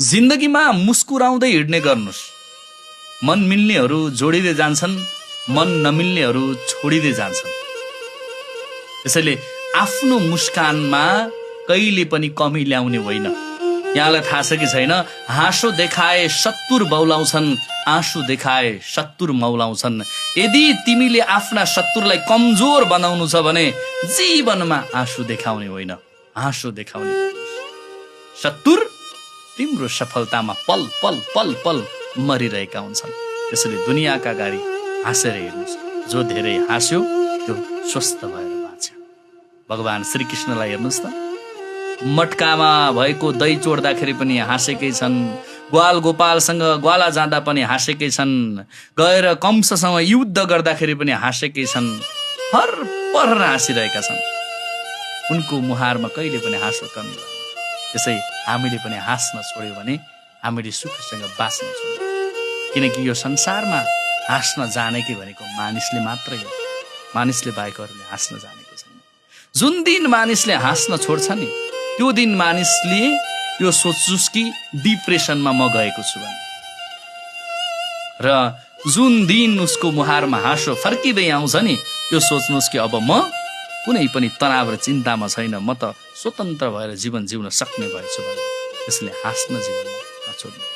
जिन्दगीमा मुस्कुराउँदै हिँड्ने गर्नुहोस्। मन मिल्नेहरू जोडिँदै जान्छन्, मन नमिल्नेहरू छोडिँदै जान्छन्। त्यसैले आफ्नो मुस्कानमा कहिले पनि कमी ल्याउने होइन। यहाँलाई थाहा छ कि छैन, हाँसो देखाए 70 बौलाउँछन्, आँसु देखाए 70 मौलाउँछन्। यदि तिमीले आफ्ना शत्रुलाई कमजोर बनाउनु छ भने जीवनमा आँसु देखाउने होइन, हाँसो देखाउने। शत्रु तिम्रो सफलतामा पल पल पल पल मरिरहेका हुन्छन्। त्यसैले दुनियाँका अगाडि हाँसेर हेर्नुहोस्। जो धेरै हाँस्यो त्यो स्वस्थ भएर बाँच्यो। भगवान् श्रीकृष्णलाई हेर्नुहोस् त, मटकामा भएको दही चोड्दाखेरि पनि हाँसेकै छन्, ग्वाल गोपालसँग ग्वाला जाँदा पनि हाँसेकै छन्, गएर कंससँग युद्ध गर्दाखेरि पनि हाँसेकै छन्, हर पर हाँसिरहेका छन्। उनको मुहारमा कहिले पनि हाँसो कमी भएन। त्यसै हामीले पनि हाँस्न छोड्यो भने हामीले सुखसँग बाँच्न छोड्यो। किनकि यो संसारमा हाँस्न जानेकै भनेको मानिसले मात्रै हो, मानिसले बाहेक अरूले हाँस्न जानेको छैन। जुन दिन मानिसले हाँस्न छोड्छ नि त्यो दिन मानिसले यो सोच्नुस् कि डिप्रेसनमा म गएको छु भने, र जुन दिन उसको मुहारमा हाँसो फर्किँदै आउँछ नि त्यो सोच्नुस् कि अब म कुनै पनि तनाव र चिन्तामा छैन, म त स्वतन्त्र भएर जीवन जिउन सक्ने भएछु भने। त्यसले हाँस्न जीवनमा नछोड्नु।